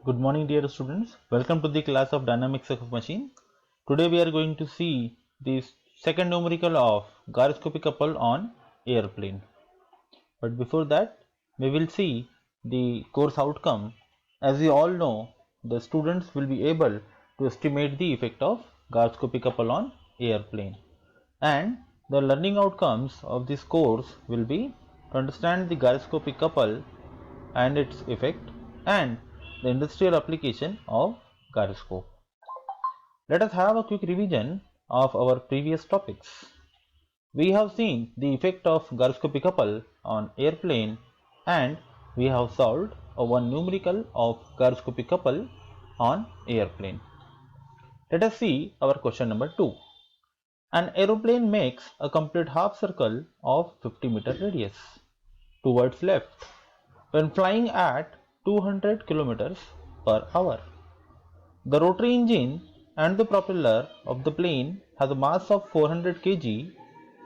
Good morning dear students. Welcome to the class of Dynamics of Machine. Today we are going to see the second numerical of gyroscopic couple on airplane. But before that we will see the course outcome. As we all know, the students will be able to estimate the effect of gyroscopic couple on airplane. And the learning outcomes of this course will be to understand the gyroscopic couple and its effect and the industrial application of gyroscope. Let us have a quick revision of our previous topics. We have seen the effect of gyroscopic couple on airplane and we have solved a one numerical of gyroscopic couple on airplane. Let us see our question number 2. An aeroplane makes a complete half circle of 50-meter radius towards left when flying at 200 kilometers per hour. The rotary engine and the propeller of the plane has a mass of 400 kg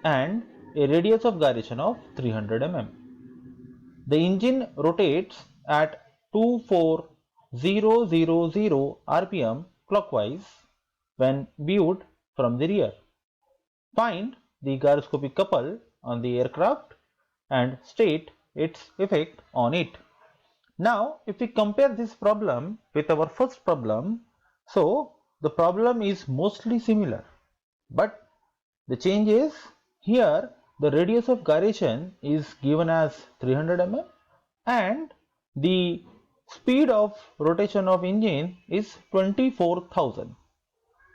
and a radius of gyration of 300 mm. The engine rotates at 24000 rpm clockwise when viewed from the rear. Find the gyroscopic couple on the aircraft and state its effect on it. Now, if we compare this problem with our first problem, so the problem is mostly similar, but the change is here the radius of gyration is given as 300 mm and the speed of rotation of engine is 24,000.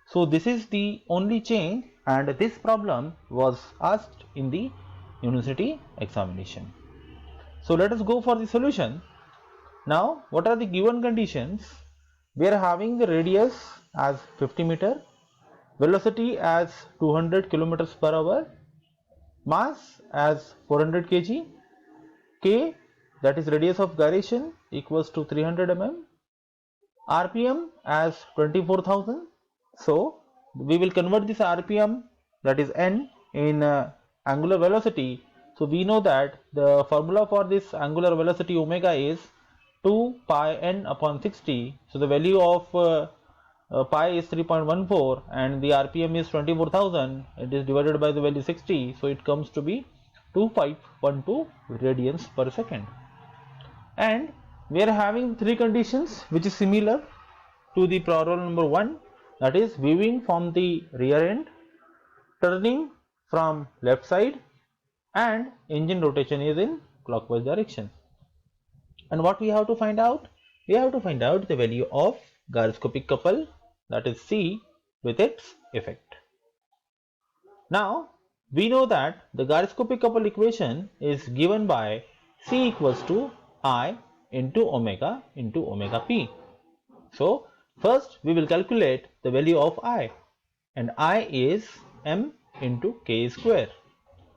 So this is the only change and this problem was asked in the university examination. So let us go for the solution. Now, what are the given conditions? We are having the radius as 50 meter, velocity as 200 kilometers per hour, mass as 400 kg, k, that is radius of gyration, equals to 300 mm, rpm as 24,000. So we will convert this rpm, that is n, in angular velocity. So we know that the formula for this angular velocity omega is 2 pi n upon 60. So the value of pi is 3.14 and the rpm is 24,000. It is divided by the value 60. So it comes to be 2512 radians per second. And we are having three conditions which is similar to the problem number 1, that is viewing from the rear end, turning from left side, and engine rotation is in clockwise direction. And what we have to find out? We have to find out the value of gyroscopic couple, that is C, with its effect. Now we know that the gyroscopic couple equation is given by C equals to I into omega p. So first we will calculate the value of I, and I is m into k square.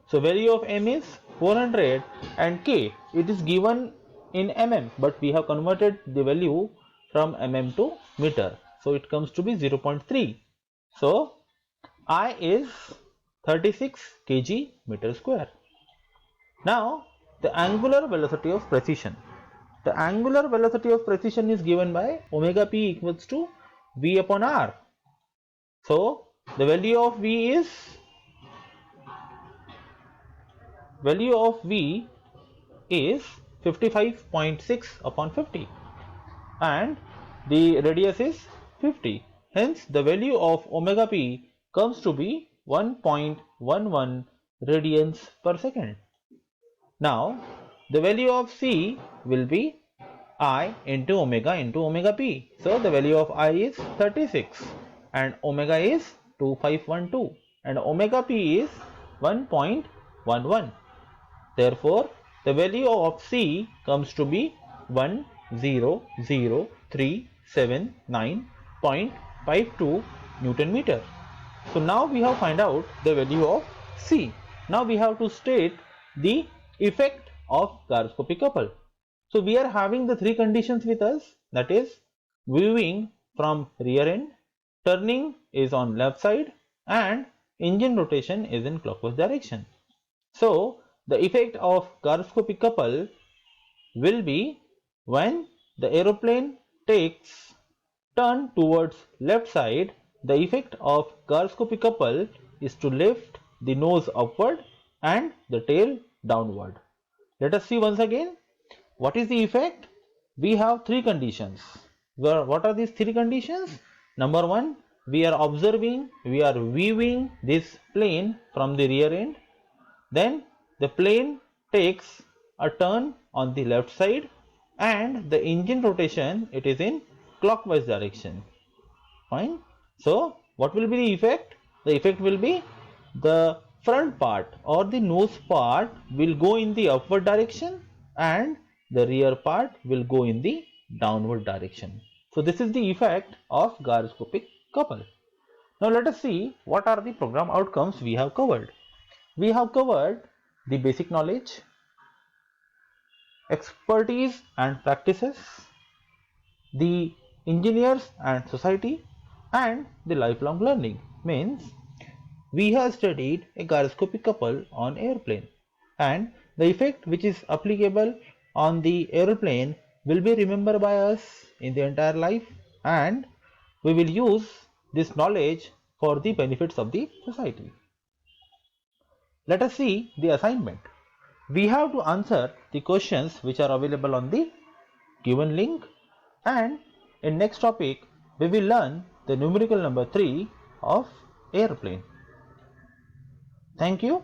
So value of m is 400 and k, it is given in mm, but we have converted the value from mm to meter. So it comes to be 0.3. So I is 36 kg meter square. Now the angular velocity of precision. The angular velocity of precision is given by omega p equals to v upon r. So the value of v is 55.6 upon 50 and the radius is 50. Hence the value of omega p comes to be 1.11 radians per second. Now the value of c will be I into omega p. So the value of I is 36 and omega is 2512 and omega p is 1.11. Therefore the value of C comes to be 100,379.52 Newton meter. So now we have find out the value of C. Now we have to state the effect of gyroscopic couple. So we are having the three conditions with us, that is viewing from rear end, turning is on left side, and engine rotation is in clockwise direction. So the effect of gyroscopic couple will be when the aeroplane takes turn towards left side, the effect of gyroscopic couple is to lift the nose upward and the tail downward. Let us see once again. What is the effect? We have three conditions. What are these three conditions? Number one, we are viewing this plane from the rear end. Then the plane takes a turn on the left side and the engine rotation, it is in clockwise direction. Fine. So what will be the effect? The effect will be the front part or the nose part will go in the upward direction and the rear part will go in the downward direction. So this is the effect of gyroscopic couple. Now let us see what are the program outcomes we have covered. We have covered the basic knowledge, expertise and practices, the engineers and society, and the lifelong learning. Means we have studied a gyroscopic couple on airplane, and the effect which is applicable on the airplane will be remembered by us in the entire life, and we will use this knowledge for the benefits of the society. Let us see the assignment. We have to answer the questions which are available on the given link, and in next topic we will learn the numerical number 3 of airplane. Thank you.